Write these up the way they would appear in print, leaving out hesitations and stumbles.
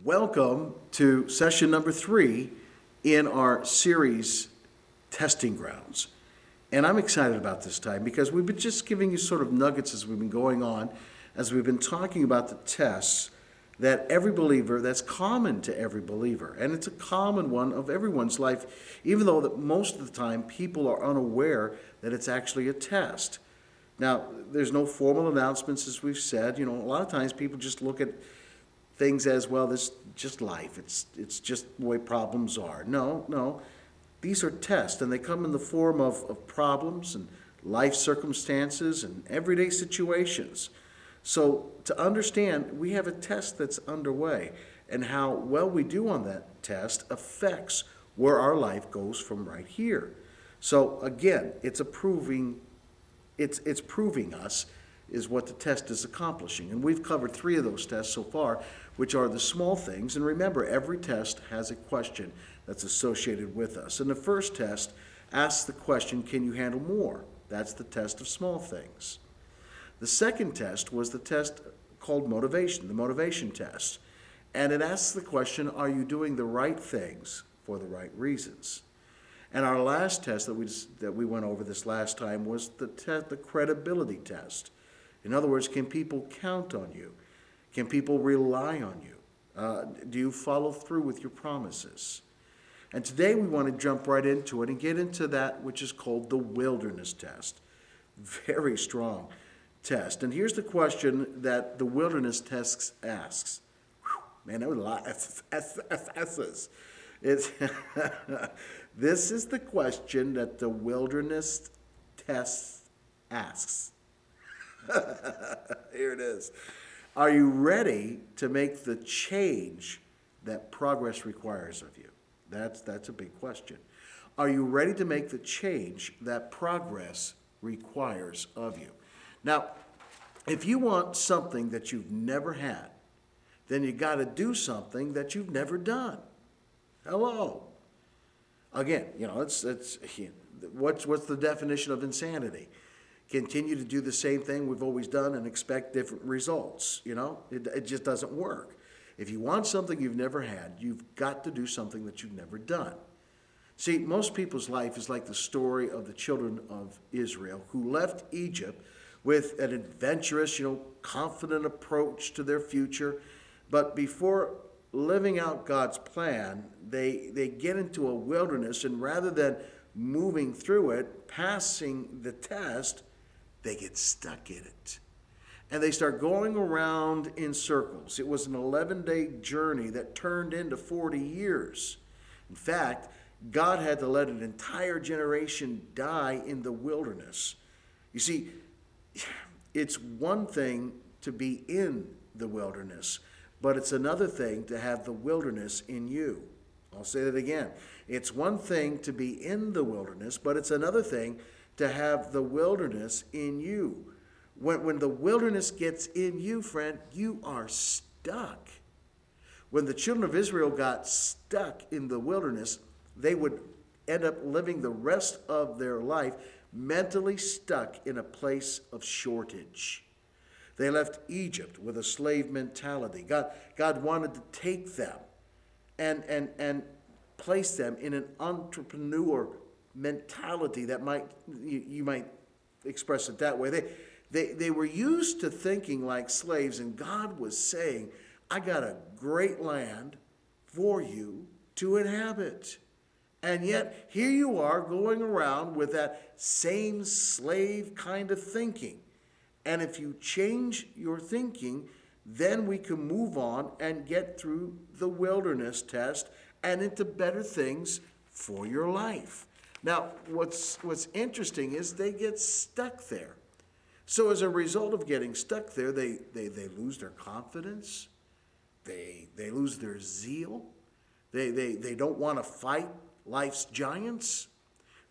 Welcome to session number 3 in our series, Testing Grounds. And I'm excited about this time because we've been just giving you sort of nuggets as we've been going on, as we've been talking about the tests that every believer, that's common to every believer. And it's a common one of everyone's life, even though that most of the time people are unaware that it's actually a test. Now, there's no formal announcements, as we've said. A lot of times people just look at things as, well, this is just life. It's just the way problems are. No. These are tests, and they come in the form of problems and life circumstances and everyday situations. So to understand, we have a test that's underway, and how well we do on that test affects where our life goes from right here. So again, it's proving us is what the test is accomplishing. And we've covered 3 of those tests so far, which are the small things. And remember, every test has a question that's associated with us. And the first test asks the question, can you handle more? That's the test of small things. The second test was the test called motivation, the motivation test. And it asks the question, are you doing the right things for the right reasons? And our last test that we went over this last time was the credibility test. In other words, can people count on you? Can people rely on you? Do you follow through with your promises? And today we want to jump right into it and get into that which is called the wilderness test. Very strong test. And here's the question that the wilderness test asks. Whew, man, that was a lot of S's. This is the question that the wilderness test asks. Here it is. Are you ready to make the change that progress requires of you? That's a big question. Are you ready to make the change that progress requires of you? Now, if you want something that you've never had, then you got to do something that you've never done. Hello. Again, what's the definition of insanity? Continue to do the same thing we've always done and expect different results. It just doesn't work. If you want something you've never had, you've got to do something that you've never done. See, most people's life is like the story of the children of Israel who left Egypt with an adventurous, confident approach to their future. But before living out God's plan, they get into a wilderness, and rather than moving through it, passing the test, they get stuck in it. And they start going around in circles. It was an 11-day journey that turned into 40 years. In fact, God had to let an entire generation die in the wilderness. You see, it's one thing to be in the wilderness, but it's another thing to have the wilderness in you. I'll say that again. It's one thing to be in the wilderness, but it's another thing to have the wilderness in you. When the wilderness gets in you, friend, you are stuck. When the children of Israel got stuck in the wilderness, they would end up living the rest of their life mentally stuck in a place of shortage. They left Egypt with a slave mentality. God wanted to take them and place them in an entrepreneur mentality that you might express it that way. They were used to thinking like slaves, and God was saying, I got a great land for you to inhabit. And yet, here you are going around with that same slave kind of thinking. And if you change your thinking, then we can move on and get through the wilderness test and into better things for your life. Now, what's interesting is they get stuck there. So as a result of getting stuck there, they lose their confidence. They lose their zeal. They don't want to fight life's giants.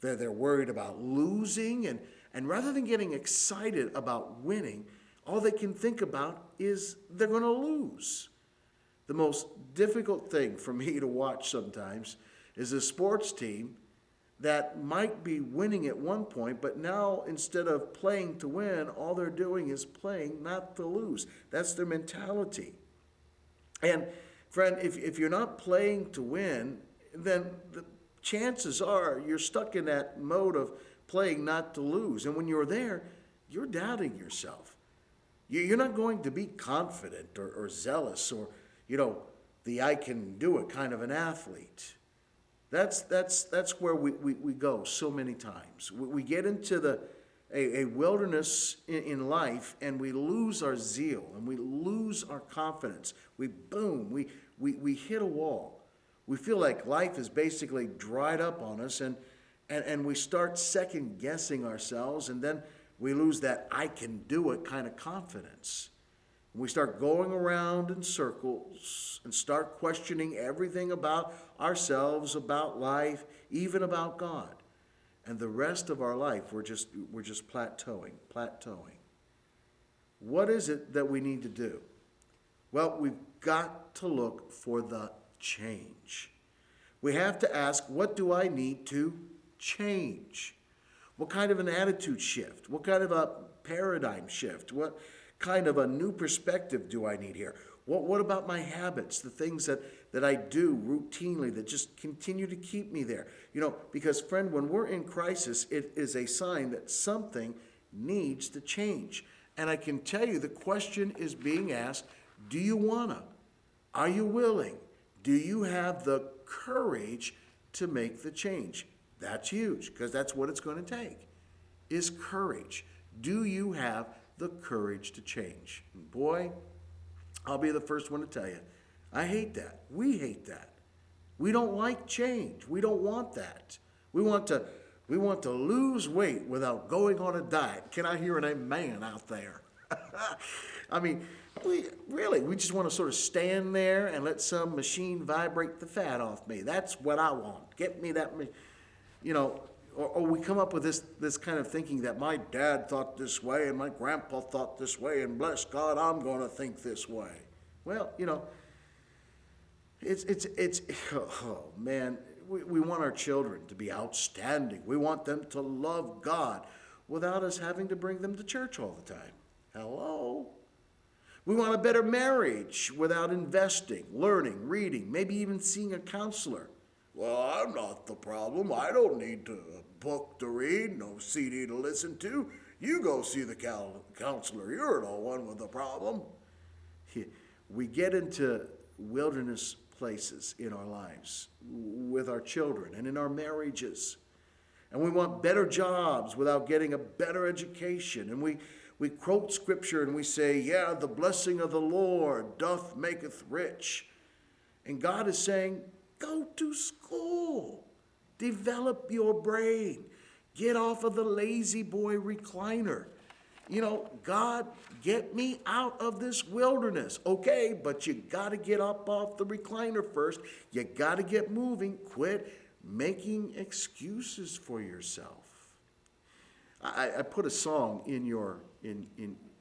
They're worried about losing. And rather than getting excited about winning, all they can think about is they're going to lose. The most difficult thing for me to watch sometimes is a sports team that might be winning at one point, but now instead of playing to win, all they're doing is playing not to lose. That's their mentality. And Friend, if you're not playing to win, then the chances are you're stuck in that mode of playing not to lose. And when you're there, you're doubting yourself. You're not going to be confident or zealous or, the I can do it kind of an athlete. That's where we go so many times. We get into a wilderness in life, and we lose our zeal and we lose our confidence. We hit a wall. We feel like life is basically dried up on us, and we start second guessing ourselves, and then we lose that I can do it kind of confidence. We start going around in circles and start questioning everything about ourselves, about life, even about God. And the rest of our life, we're just plateauing. What is it that we need to do? Well, we've got to look for the change. We have to ask, what do I need to change? What kind of an attitude shift? What kind of a paradigm shift? What kind of a new perspective do I need here? What about my habits, the things that I do routinely that just continue to keep me there? Because friend, when we're in crisis, it is a sign that something needs to change. And I can tell you the question is being asked, do you wanna? Are you willing? Do you have the courage to make the change? That's huge, because that's what it's going to take, is courage. Do you have the courage to change? And boy, I'll be the first one to tell you, I hate that. We hate that. We don't like change. We don't want that. We want to lose weight without going on a diet. Can I hear an amen out there? I mean, we just want to sort of stand there and let some machine vibrate the fat off me. That's what I want. Get me that, or we come up with this kind of thinking that my dad thought this way and my grandpa thought this way, and bless God, I'm going to think this way. Well, it's oh man, we want our children to be outstanding. We want them to love God without us having to bring them to church all the time. Hello? We want a better marriage without investing, learning, reading, maybe even seeing a counselor. Well, I'm not the problem. I don't need a book to read, no CD to listen to. You go see the counselor. You're the one with the problem. We get into wilderness places in our lives with our children and in our marriages. And we want better jobs without getting a better education. And we quote scripture and we say, yeah, the blessing of the Lord doth maketh rich. And God is saying, go to school. Develop your brain. Get off of the lazy boy recliner. God, get me out of this wilderness. Okay, but you got to get up off the recliner first. You got to get moving. Quit making excuses for yourself. I put a song in your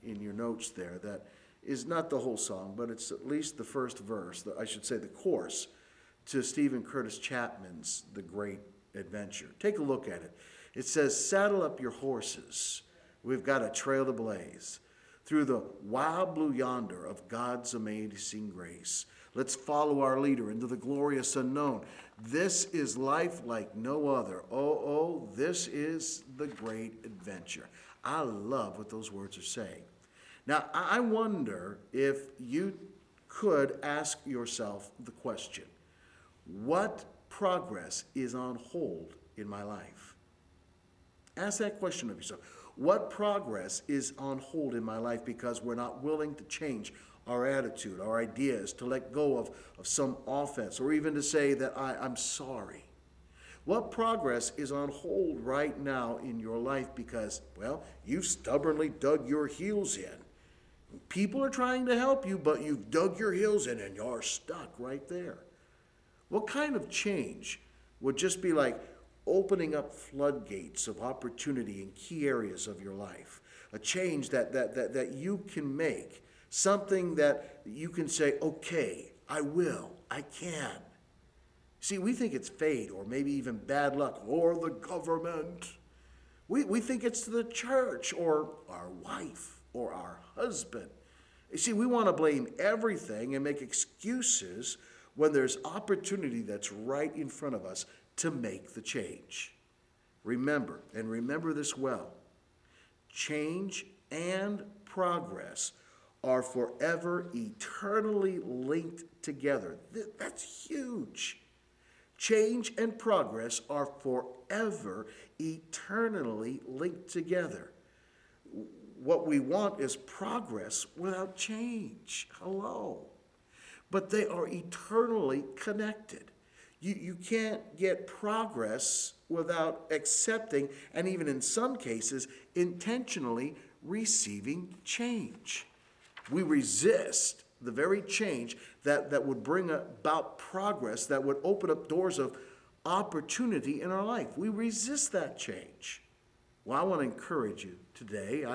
notes there that is not the whole song, but it's at least the first verse, I should say the chorus, to Stephen Curtis Chapman's The Great Adventure. Take a look at it. It says, saddle up your horses. We've got a trail to blaze through the wild blue yonder of God's amazing grace. Let's follow our leader into the glorious unknown. This is life like no other. Oh, this is the great adventure. I love what those words are saying. Now, I wonder if you could ask yourself the question, what progress is on hold in my life? Ask that question of yourself. What progress is on hold in my life because we're not willing to change our attitude, our ideas, to let go of some offense, or even to say that I'm sorry? What progress is on hold right now in your life because, well, you've stubbornly dug your heels in? People are trying to help you, but you've dug your heels in and you're stuck right there. What kind of change would just be like opening up floodgates of opportunity in key areas of your life? A change that you can make, something that you can say, okay, I will, I can. See, we think it's fate or maybe even bad luck or the government. We think it's the church or our wife or our husband. You see, we want to blame everything and make excuses when there's opportunity that's right in front of us to make the change. Remember, and remember this well, change and progress are forever eternally linked together. That's huge. Change and progress are forever eternally linked together. What we want is progress without change. Hello. But they are eternally connected. You can't get progress without accepting, and even in some cases, intentionally receiving change. We resist the very change that would bring about progress, that would open up doors of opportunity in our life. We resist that change. Well, I want to encourage you today.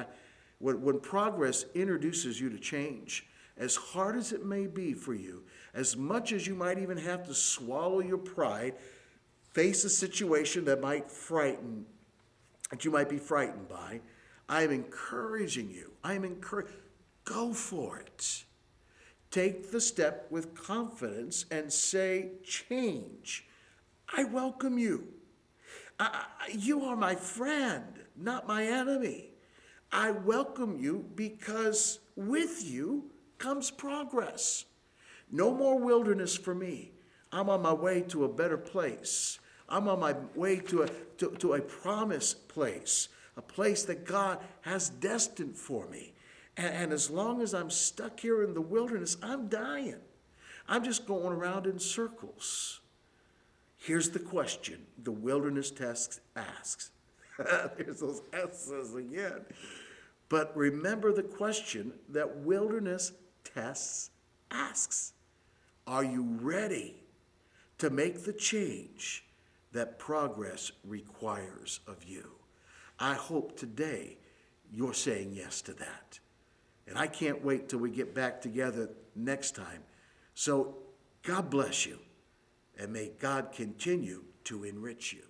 When progress introduces you to change, as hard as it may be for you, as much as you might even have to swallow your pride, face a situation that you might be frightened by, I am encouraging you. Go for it. Take the step with confidence and say, change. I welcome you. You are my friend, not my enemy. I welcome you because with you comes progress. No more wilderness for me. I'm on my way to a better place. I'm on my way to a promised place, a place that God has destined for me. And as long as I'm stuck here in the wilderness, I'm dying. I'm just going around in circles. Here's the question the wilderness test asks. There's those S's again. But remember the question that wilderness tests asks. Are you ready to make the change that progress requires of you? I hope today you're saying yes to that. And I can't wait till we get back together next time. So God bless you, and may God continue to enrich you.